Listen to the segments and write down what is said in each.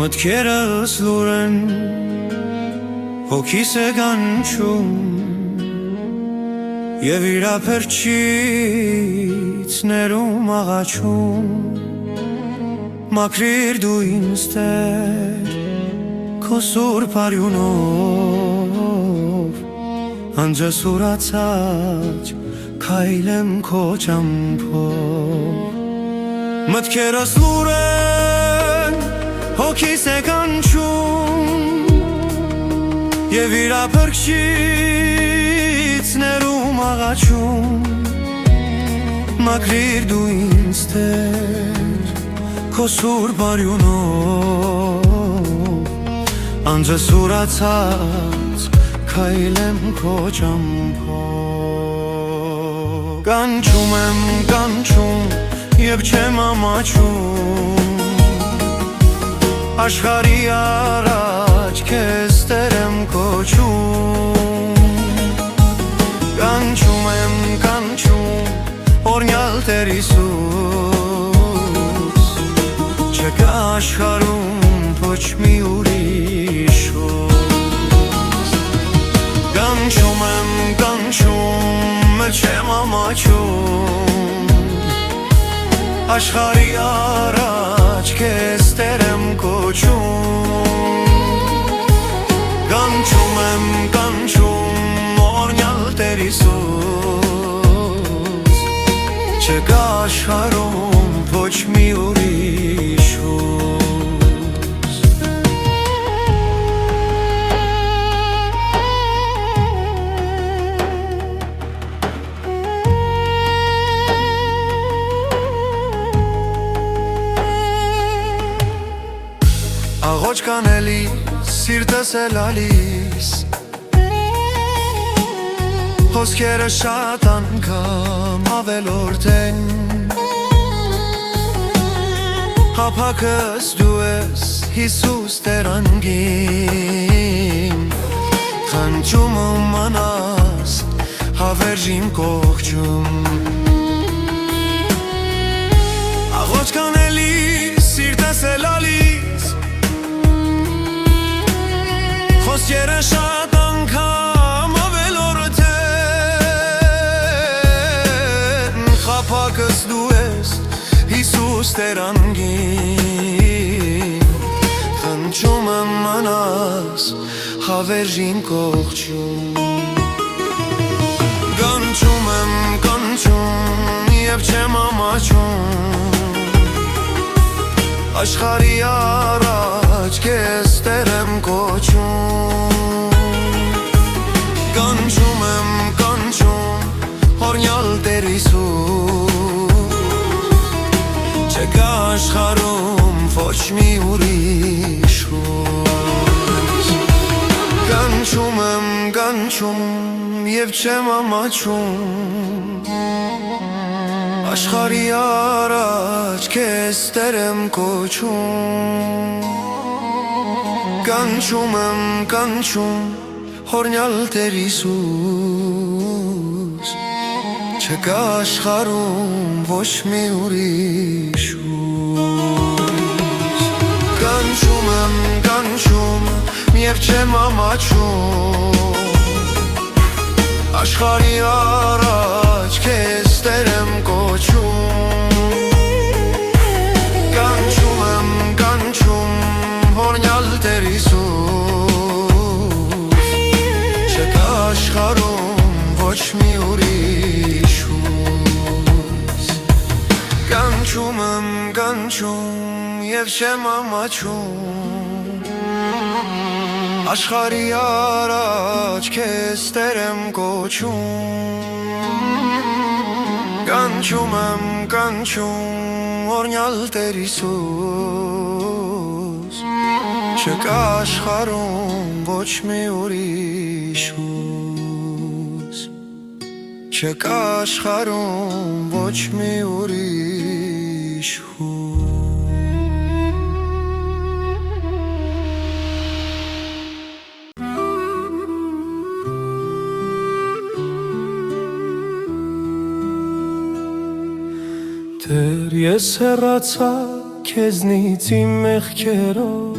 Մտքերս լուր են, հոգիս է կանչում Եվ իրափերջից ներում աղաչում Մաքրիր դու ինձ Տեր քո սուրբ արյունով Անձս ուրացած քայլեմ քո ճամփով Մտքերս լուր են, հոգիս է կանչում Եվ իրափերջից ներում աղաչում Մաքրիր դու ինձ Տեր քո սուրբ արյունով Անձս ուրացած քայլեմ քո ճամփով Կանչում եմ, կանչում Եվ չեմ ամաչում Աշխարհի առաջ քեզ Տեր եմ կոչում Կանչում եմ, կանչում օրհնյալ Տեր Հիսուս Չկա աշխարհում ոչ մի ուրիշ Կանչում եմ, կանչում չեմ ամաչում Աշխարհի առաջ քեզ Տեր եմ կոչում Կանչում եմ, կանչում օրհնյալ Տեր Հիսուս Չկա աշխարհում ոչ մի ուրիշ Աղոչ կանելիս, սիրտս է լալիս Խոսքերը շատ անգամ ավելորդ են Հափակս դու ես, Հիսուս Տեր անգին Խանջում մնաս, հավերժ իմ կողջում Աղոչ կանելիս, սիրտս է լալիս Խոսքերը շատ անգամ ավելորդ են Խափակս դու ես, Հիսուս Տեր անգին Խնջում եմ մնաս, հավերժ իմ կողջում Կանչում եմ, կանչում և չեմ ամաչում Աշխարհի առաջ քեզ Տեր եմ կոչում Կանչում եմ, կանչում օրհնյալ Տեր Հիսուս Չկա աշխարհում ոչ մի ուրիշ Կանչում եմ, կանչում և չեմ ամաչում Աշխարհի առաջ քեզ Տեր եմ կոչում Կանչում եմ, կանչում օրհնյալ Տեր Հիսուս Չկա աշխարհում ոչ մի ուրիշ Կանչում եմ, կանչում և չեմ ամաչում Աշխարհի առաջ քեզ Տեր եմ կոչում Կանչում եմ, կանչում օրհնյալ Տեր Հիսուս Չկա աշխարհում ոչ մի ուրիշ Կանչում եմ, կանչում և չեմ ամաչում Աշխարհի առաջ քեզ Տեր եմ կոչում Կանչում եմ, կանչում օրհնյալ Տեր Հիսուս Չկա աշխարհում ոչ մի ուրիշ Չկա աշխարհում ոչ մի ուրիշ Տեր ես հեռացա քեզնից իմ մեղքերով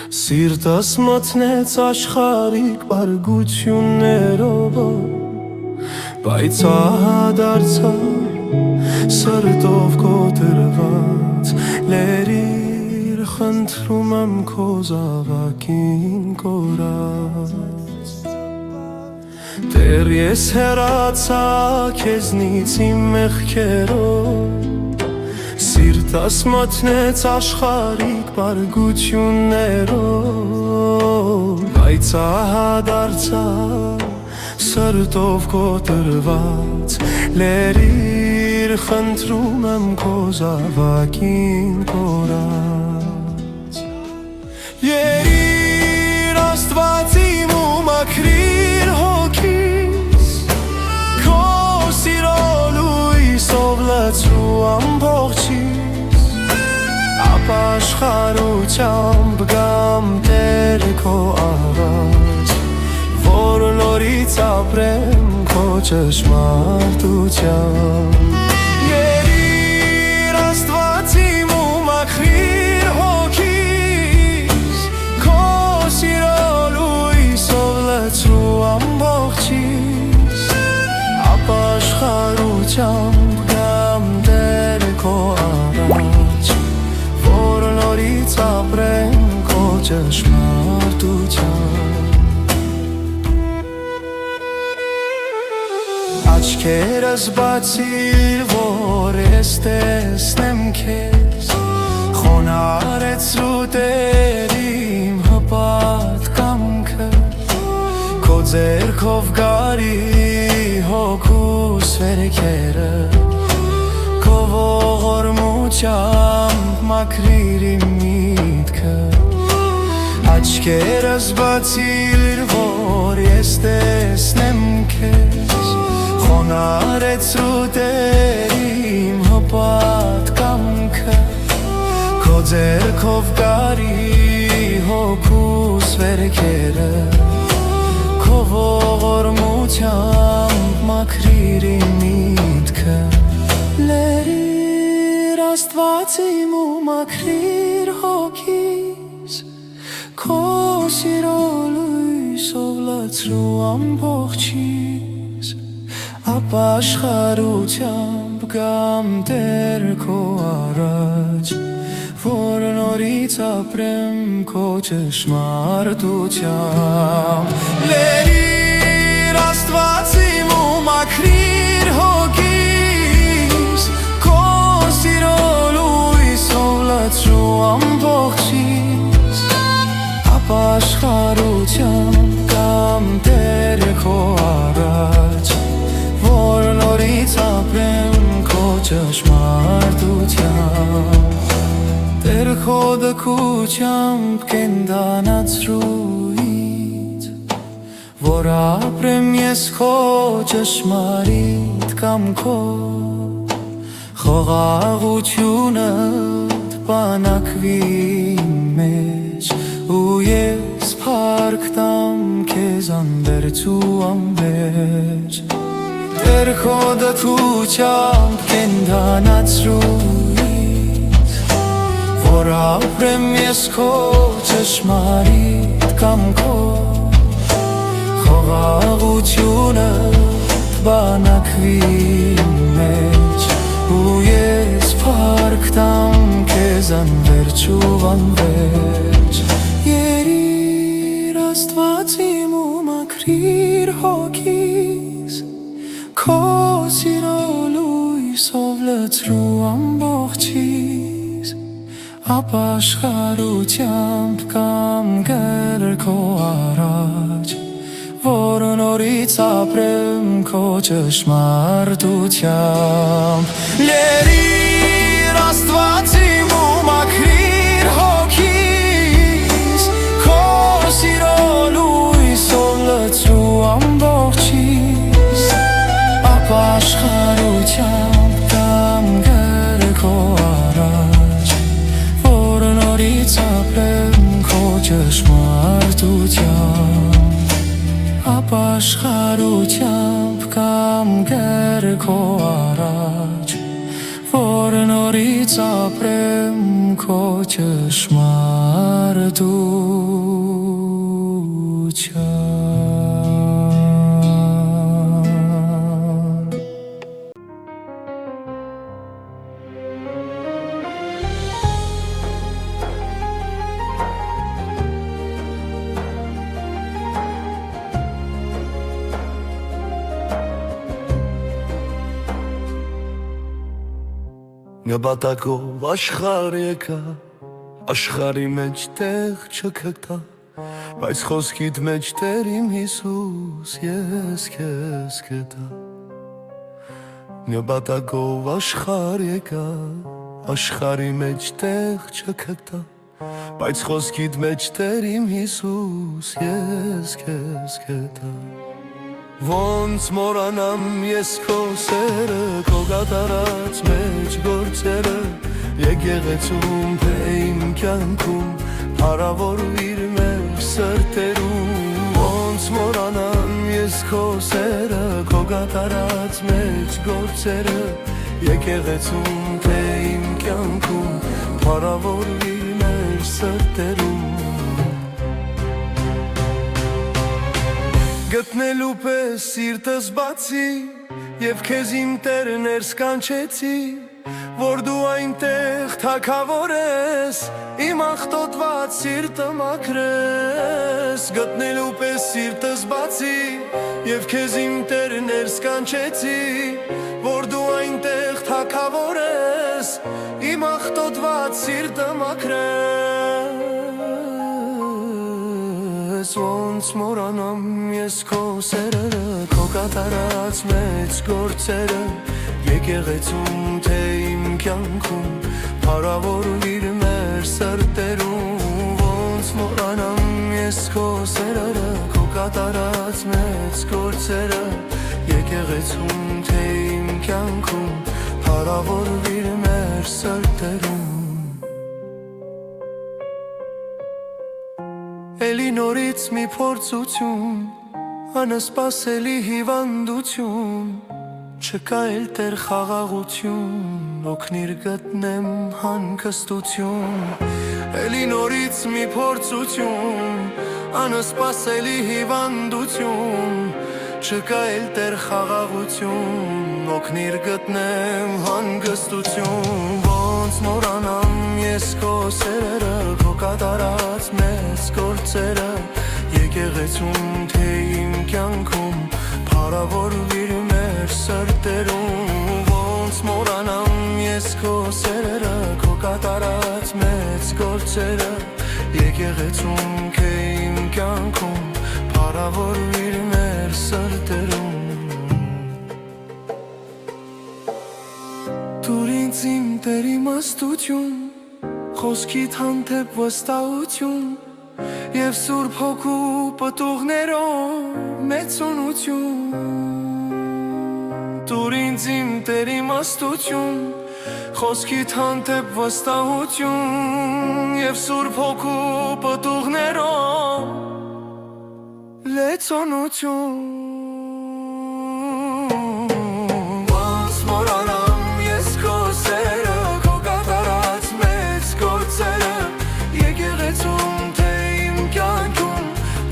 Սիրտս մտնեց աշխարհիկ բարգություններով, բայց ահադարձա սրտով կոտրված, լերիր խնդրում եմ քո զավակին կորած։ Դեռ ես հեռացա քեզնից իմ մեղքերով, Սիրտս մտնեց աշխարհիկ բարգություններով, բայց ահադարձա սրտով կոտրված, լերիր խնդրում եմ քո զավակին կորած։ Երիր Աստված իմ ու մաքրիր հոգիս, քո սիրո լույսով լցրու ամբողջիս, ապաշխարությամբ գամ Տեր քո առաջ, որ նորից ապրեմ քո ճշմարտությամբ։ Երիր Աստված իմ ու մաքրիր հոգիս, քո սիրո լույսով լցրու ամբողջիս, ապաշխարությամբ գամ Տեր քո առաջ, որ նորից ապրեմ քո ճշմարտությամբ։ Աչքերս բացիր, որ ես տեսնեմ քեզ, խոնարհեցրու Տեր իմ հպատ կամքը, քո ձեռքով գարի հոգուս վերքերը, քո ողորմությամբ մաքրիր իմ միտքը։ Աչքերս բացիր, որ ես տեսնեմ քեզ, խոնարհեցրու Տեր իմ հպատ կամքը, քո ձեռքով գարի հոգուս վերքերը, քո ողորմությամբ մաքրիր իմ միտքը։ Լերիր Աստված իմ ու մաքրիր հոգիս, քո սիրո լույսով լցրու ամբողջիս, ապաշխարությամբ գամ Տեր քո առաջ, որ նորից ապրեմ քո ճշմարտությամբ։ Լերիր Աստված իմ ու մաքրիր հոգիս, քո սիրո լույսով լցրու ամբողջիս, ապաշխարությամբ գամ Տեր քո առաջ, որ նորից ապրեմ քո ճշմարտությամբ։ Տեր քո դքությամբ կենդանացրու ինձ, որ ապրեմ ես քո ճշմարիտ կամքով, խաղաղությունդ բանակվի մեջ, ու ես փառք տամ քեզ անվերջ ու անվերջ։ Տեր քո դքությամբ կենդանացրու ինձ, որ ապրեմ ես քո ճշմարիտ կամքով, խաղաղությունը բանակվի մեջ, ու ես փառք տամ քեզ անվերջ ու անվերջ։ Երիր Աստված իմ ու մաքրիր հոգիս, քո սիրո լույսով լցրու ամբողջիս, ապաշխարությամբ կամ գեր քո առաջ, որ նորից ապրեմ քո ճշմարտությամբ։ Լերիր Աստված իմ ու մաքրիր հոգիս, քո սիրո լույսով լցրու ամբողջիս, ապաշխարությամբ կամ գեր քո առաջ, որ նորից ապրեմ քո ճշմարտությամբ, ապաշխարությամբ կամ գեր քո առաջ, որ նորից ապրեմ քո ճշմարտությամբ։ արդության Նպատակով աշխարհ եկա, աշխարհի մեջ տեղ չգտա, բայց խոսքիդ մեջ Տեր իմ Հիսուս, ես քեզ գտա։ Նպատակով աշխարհ եկա, աշխարհի մեջ տեղ չգտա, բայց խոսքիդ մեջ Տեր իմ Հիսուս, ես քեզ գտա։ Ոնց մոռանամ ես քո սերը, քո կատարած մեջ գործերը, եկեղեցում թե իմ կյանքում, փառավորվիր մեր սրտերում։ Ոնց մոռանամ ես քո սերը, քո կատարած մեջ գործերը, եկեղեցում թե իմ կյանքում, փառավորվիր մեր սրտերում։ Գտնելու պես սիրտս բացի, և քեզ իմ Տեր ներս կանչեցի, որ դու այնտեղ թագավոր ես, իմ աղտոտված սիրտը մաքրես։ Գտնելու պես սիրտս բացի, և քեզ իմ Տեր ներս կանչեցի, որ դու այնտեղ թագավոր ես, իմ աղտոտված սիրտը մաքրես։ Ոնց մոռանամ ես քո սերերը, քո կատարած մեծ գործերը, եկեղեցում թե իմ կյանքում, փառավորվիր մեր սրտերում։ Ոնց մոռանամ ես քո սերերը, քո կատարած մեծ գործերը, եկեղեցում թե իմ կյանքում, փառավորվիր մեր սրտերում։ Էլի նորից մի փորձություն, անսպասելի հիվանդություն, չկա էլ Տեր խաղաղություն, օգնիր գտնեմ հանգստություն։ Էլի նորից մի փորձություն, անսպասելի հիվանդություն, չկա էլ Տեր խաղաղություն, օգնիր գտնեմ հանգստություն։ Ոնց մոռանամ ես քո սերերը, քո կատարած մեծ գործերը, եկեղեցում թե իմ կյանքում, փառավորվիր մեր սրտերում։ Ոնց մոռանամ ես քո սերերը, քո կատարած մեծ գործերը, եկեղեցում թե իմ կյանքում, փառավորվիր մեր սրտերում։ Տուր ինձ իմ Տեր իմաստություն, խոսքիդ հանդեպ վստահություն, և Սուրբ Հոգու պտուղներով մեծունություն։ Տուր ինձ իմ Տեր իմաստություն, խոսքիդ հանդեպ վստահություն, և Սուրբ Հոգու պտուղներով լեցոնություն։ Ոնց մոռանամ ես քո սերը, քո կատարած մեծ գործերը, եկեղեցում թե իմ կյանքում,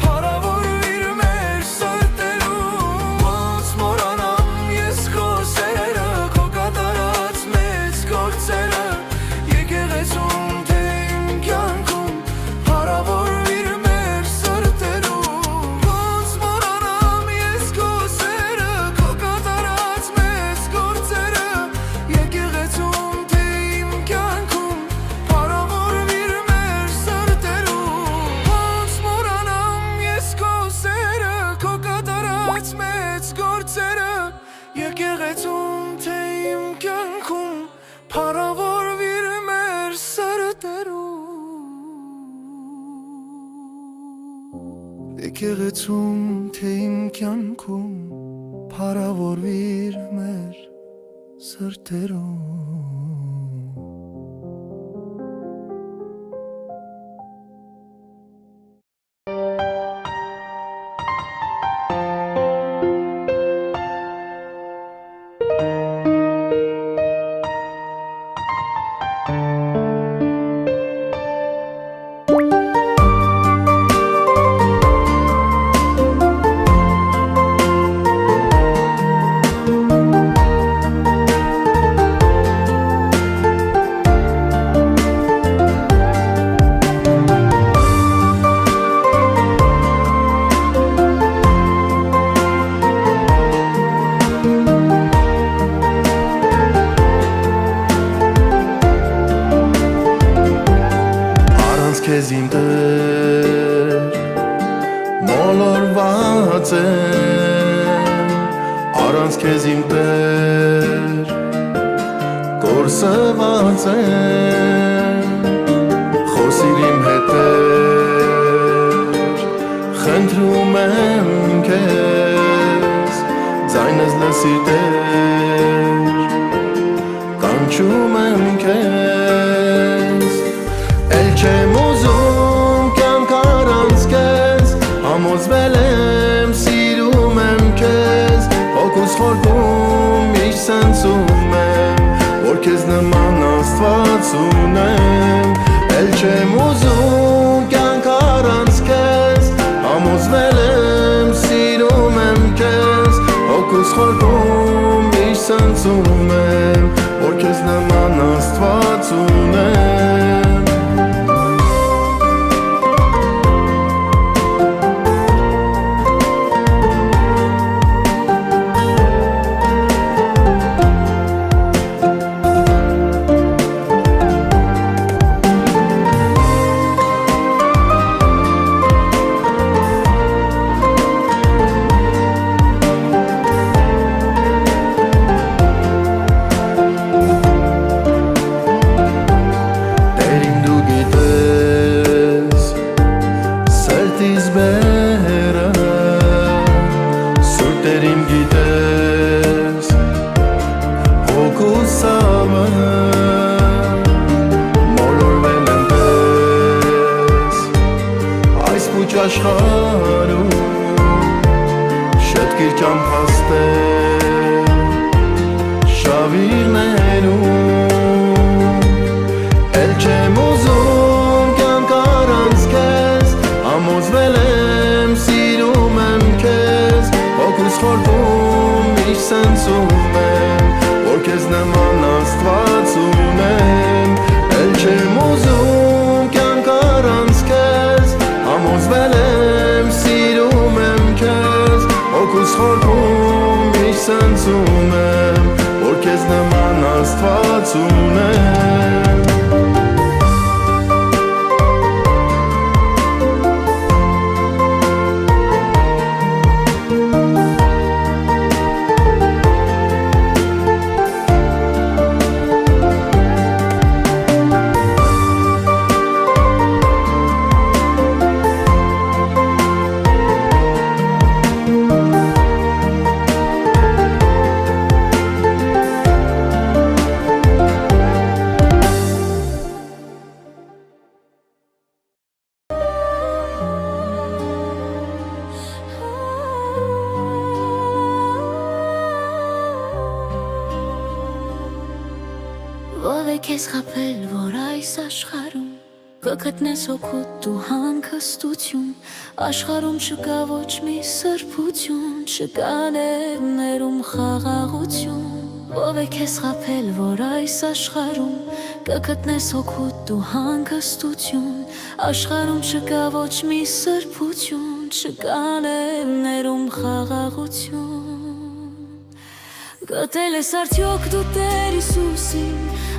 փառավորվիր մեր սրտերում։ Ոնց մոռանամ ես քո սերը, քո կատարած մեծ գործերը, եկեղեցում թե իմ կյանքում, փառավորվիր մեր սրտերում։ Ոնց մոռանամ ես քո սերը, քո կատարած մեծ գործերը, եկեղեցում թե իմ կյանքում, փառավորվիր մեր սրտերում։ Ոնց մոռանամ ես քո սերը, քո կատարած մեծ գործերը, եկեղեցում թե իմ կյանքում, փառավորվիր մեր սրտերում։ Եկեղեցում թե իմ կյանքում, փառավորվիր մեր սրտերում։ մնացեմ առանց քեզ իմ տեր կորսված եմ խոսիր իմ հետեր խնդրում եմ քեզ ձայնս լսիր տեր կանչում եմ քեզ էլ չեմ ուզում կյանք առանց քեզ համոզվել եմ սիրում եմ քեզ հոգուս խորքում միշտ սնծում եմ որ քեզ նման Աստված ունեմ էլ չեմ ուզում կյանք առանց քեզ համոզվել եմ սիրում եմ քեզ հոգուս խորքում միշտ սնծում եմ որ քեզ նման Աստված ունեմ Սուրտերին գիտես հոգուս ամը մոլորվել եմ պես այս պուչ աշխարում շտկիր ճամ հաստել շավիրներում էլ չեմ ուզում կյանք առանց քեզ համոզվել եմ սիրում եմ քեզ հոգուս խորքում միշտ սնծում եմ որ քեզ նման Աստված ունեմ էլ չեմ ուզում կյանք առանց քեզ համոզվել եմ սիրում եմ քեզ հոգուս խորքում միշտ սնծում եմ որ քեզ նման Աստված ունեմ Ով է քեզ խաբել, որ այս աշխարհում կգտնես օգուտ ու հանգստություն աշխարհում չկա ոչ մի սրբություն չկա ներում խաղաղություն Ով է քեզ խաբել, որ այս աշխարհում կգտնես օգուտ ու հանգստություն աշխարհում չկա ոչ մի սրբություն չկա ներում խաղաղություն Գտել ես արդյոք դու Տեր Հիսուսին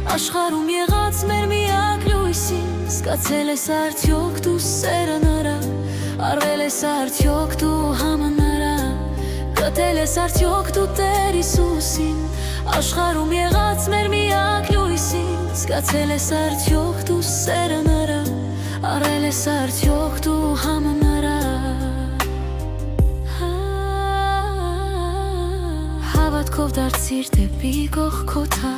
Աշխարհում եղած մեր միակ լույսին Զգացել ես արդյոք դու սերը նրա Արվել ես արդյոք դու համը նրա Գտել ես արդյոք դու Տեր Հիսուսին Աշխարհում եղած մեր միակ լույսին Զգացել ես արդյոք դու սերը նրա Արվել ես արդյոք դու համը նրա Հավատքով դարձիր դեպի կողքոթա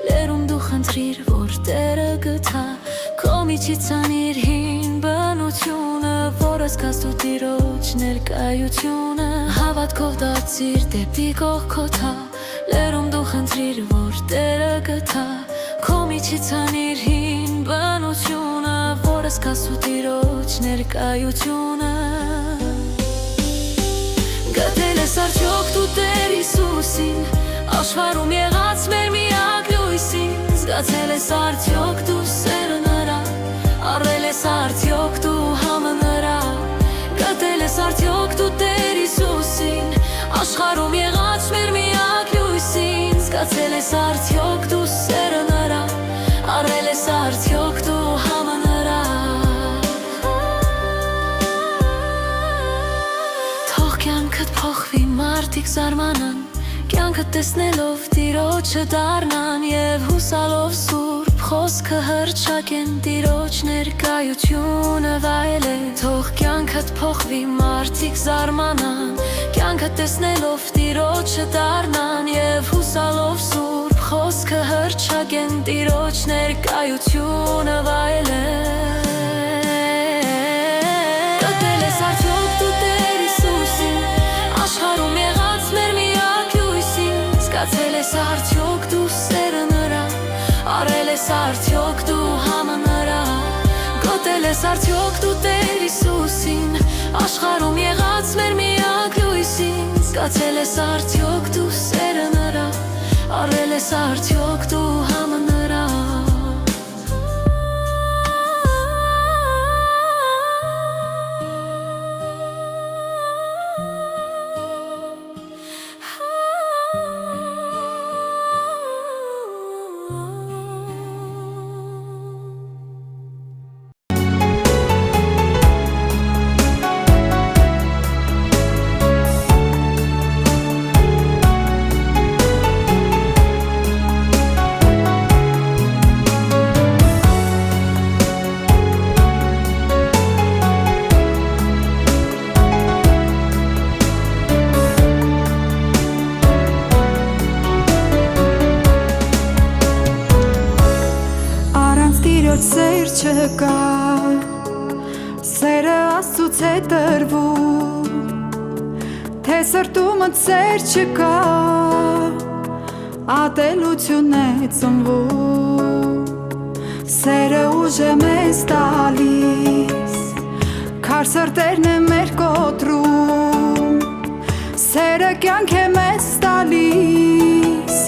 Լերում դու խնդրիր, որ Տերը գտա Քո միջից անիր հին բնությունը Որ ասկաս դու Տիրոջ ներկայությունը Հավատքով դարձիր դեպի կողքոթա Լերում դու խնդրիր, որ Տերը գտա Քո միջից անիր հին բնությունը Որ ասկաս դու Տիրոջ ներկայությունը Գտել ես արդյոք դու Տեր Հիսուսին Աշխարհում եղած մեր միակ լույսին Զգացել ես արդյոք դու սերը նրա Առել ես արդյոք դու համը նրա Գտել ես արդյոք դու Տեր Հիսուսին Աշխարհում եղած մեր միակ լույսին Զգացել ես արդյոք դու սերը նրա Առել ես արդյոք դու համը նրա Թող կյանքդ զարմանան, կյանքը տեսնելով Տիրոջը դառնան եւ հուսալով սուրբ խոսքը հռչակեն Տիրոջ ներկայությունը վայելեն Թող կյանքդ փոխվի մարդիկ զարմանան Կյանքը տեսնելով Տիրոջը դառնան եւ հուսալով սուրբ խոսքը հռչակեն Տիրոջ ներկայությունը վայելեն Գտել ես արդյոք դու Տեր Հիսուսին Աշխարհում եղած մեր միակ լույսին Զգացել ես արդյոք դու սերը նրա Արել ես արդյոք դու համը նրա Գտել ես արդյոք դու Տեր Հիսուսին Աշխարհում եղած մեր միակ լույսին Զգացել ես արդյոք դու սերը նրա Արել ես արդյոք դու համը նրա Սեր չկա, սերը Աստծուց է տրվում, թե սրտումդ սեր չկա, ատելություն է ծնվում, սերը ուժ է մեզ տալիս, քար սրտերն է մեր կոտրում, սերը կյանք է մեզ տալիս,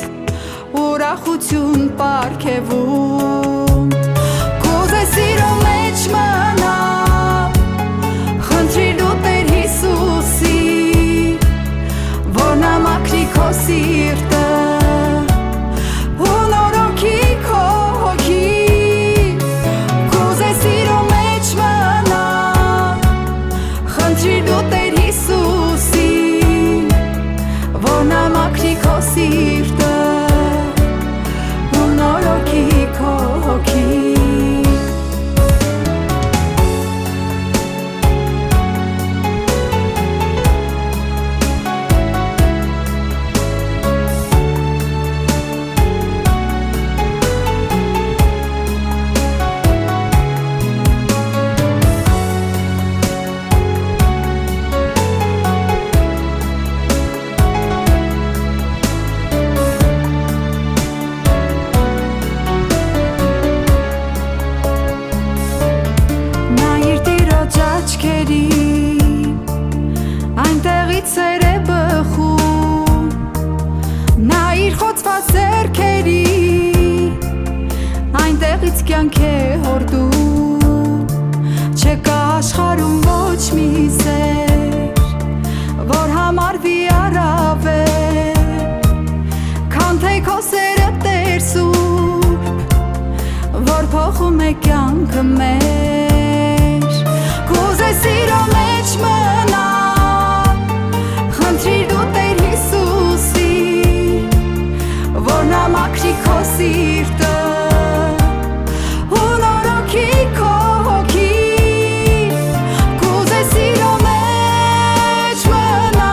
ուրախություն պարգևում Սիրո մեջ մնա, խնդրիր դու Տեր Հիսուսի, որ նա մաքրի քո սիրտը, ու նորոգի քո հոգին, կուզես սիրո մեջ մնա, խնդրիր դու Տեր Հիսուսի, որ նա մաքրի քո սիրտը, ու նորոգի քո հոգին Այնտեղից սեր է բխում Նա իր խոցված ձեռքերի Այնտեղից կյանք է հորդում Չկա աշխարհում ոչ մի սեր Որ համարվի առավել Քան թե քո սերը Տեր Սուրբ Որ փոխում է կյանքը մեր Կուզես սիրո մեջ մնա Խնդրիր դու Տեր Հիսուսի Որ նա մաքրի քո սիրտը Ու նորոգի քո հոգին Կուզես սիրո մեջ մնա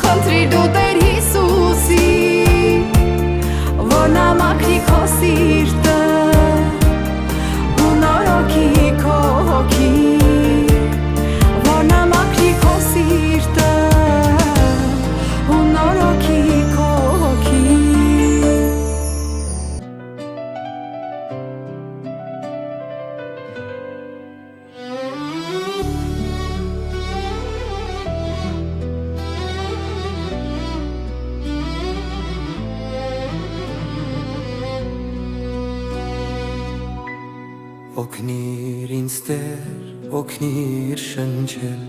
Խնդրիր դու Տեր Հիսուսի Որ նա մաքրի քո սիրտը Ու նորոգի քո հոգին Որ նա մաքրի քո սիրտը Օգնիր ինձ Տեր, օգնիր շնչել,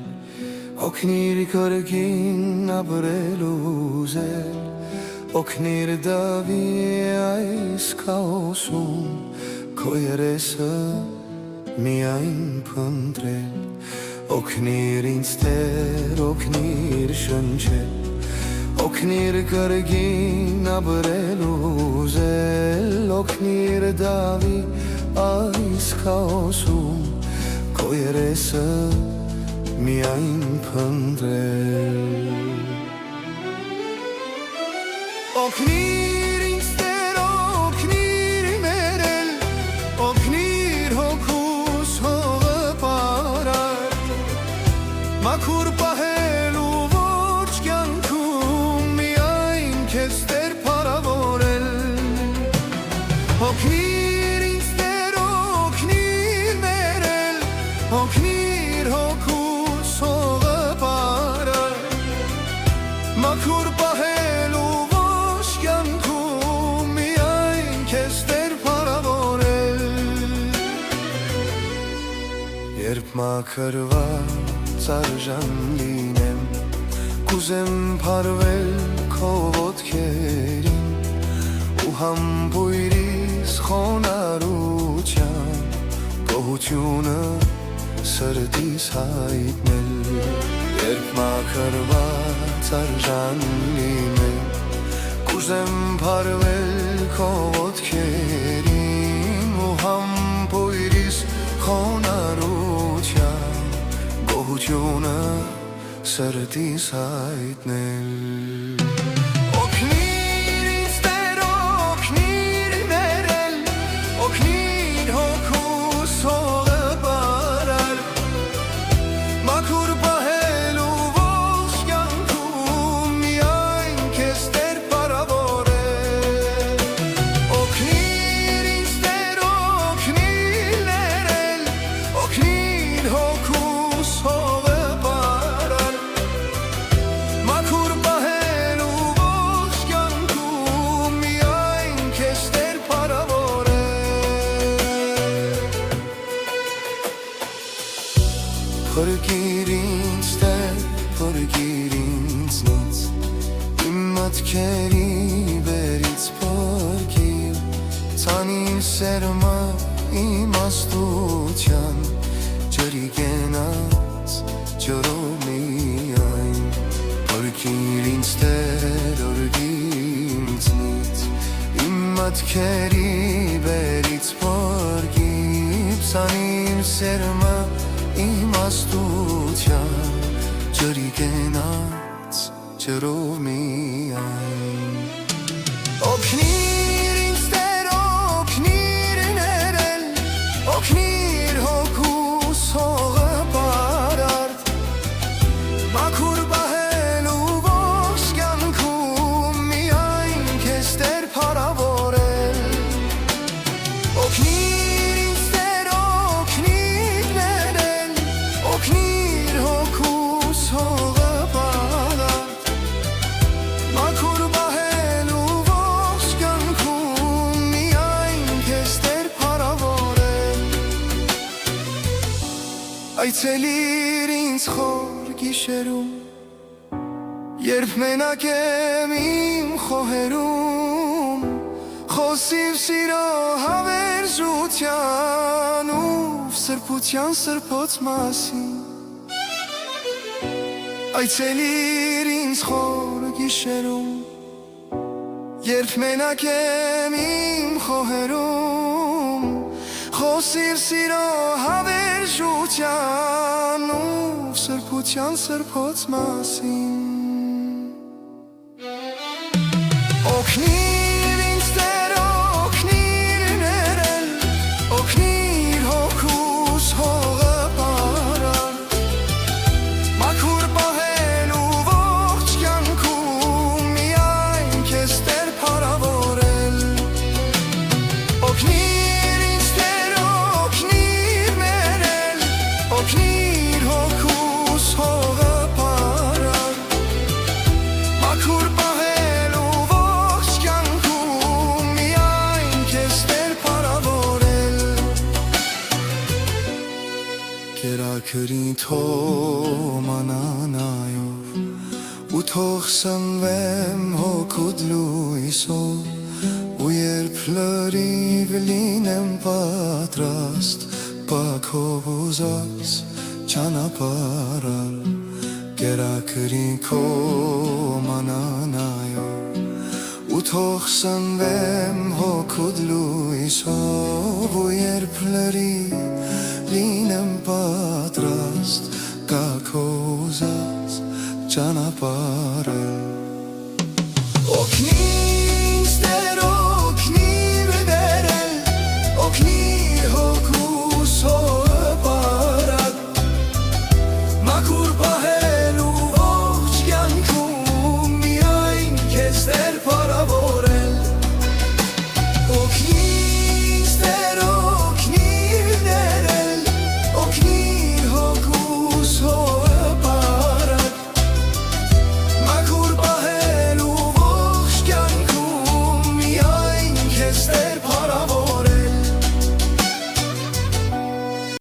օգնիր քորքին ապրել ուզել, օգնիր դավի այս քաոսում, քո երեսը միայն փնտրել, օգնիր ինձ Տեր, օգնիր շնչել, օգնիր կրգին ապրելու զել օգնիր դավի այս քաոսում քո երեսը միայն փնտրել օգնիր ինձ Տեր օգնիր մերել օգնիր հոգուս հողը պարար մաքուր պահելու ոչ կյանքում միայն քեզ Տեր փառավորել օգնիր ինձ Տեր օգնիր մերել օգնիր հոգուս հողը պարար մաքուր պահելու ոչ կյանքում միայն քեզ Տեր փառավորել երբ մաքրված արժան լինեմ կուզեմ փարվել քո ոտքերին ու համբույրիս խոնարհության գոհությունը սրտիս հայտնել երբ մաքրված արժան լինեմ կուզեմ փարվել քո ոտքերին ու համբույրիս խոնարհության գոհությունը սրտիս հայտնել օգնիր ինձ Տեր օգնիր մերել օգնիր հոգուս հողը պարար մաքուր պահելու ոչ կյանքում միայն քեզ Տեր փառավորել օգնիր ինձ Տեր օգնիր մերել օգնիր հոգուս հողը պարար մաքուր պահելու ոչ կյանքում միայն քեզ Տեր փառավորել Փրկիր ինձ Տեր փրկիր ինձնից իմ մտքերի բերից փրկիր ցանիր սերմը իմաստության ջրի կենաց ջրով միայն փրկիր ինձ Տեր փրկիր ինձնից իմ մտքերի բերից փրկիր ցանիր սերմը իմաստության ջրի կենաց ջրով միայն օգնիր ինձ Տեր օգնիր ներել օգնիր հոգուս հողը պարար մաքուր պահելու ոչ կյանքում միայն քեզ Տեր փառավորել օգնիր ինձ Տեր օգնիր մերել օգնիր հոգուս հողը պարար մաքուր պահելու ոչ կյանքում միայն քեզ Տեր փառավորել այցելիր ինձ խոր գիշերում երբ մենակ եմ իմ խոհերում խոսիր սիրո հավերժության ու սրբության սրբոց մասին այցելիր ինձ խոր գիշերում երբ մենակ եմ իմ խոհերում խոսիր սիրո հավերժության ու սրբության սրբոց մասին օգնիր ինձ Տեր օգնիր ներել օգնիր հոգուս հողը պարար մաքուր պահելու ոչ կյանքում միայն քեզ Տեր փառավորել օգնիր ինձ Տեր օգնիր մերել օգնիր հոգուս հողը պարար մաքուր պահելու ոչ կյանքում միայն քեզ Տեր փառավորել Կերակրի թոմանանայով ու թող սնվեմ հոգուդ լույսով ու երբ լրիվ լինեմ պատրաստ բաքով ուզած ճանապարհալ կերակրին քո մանանայո ու թող սնվեմ հոգուդ լույսով ու երբ լրի լինեմ պատրաստ կա քո ուզած ճանապարհ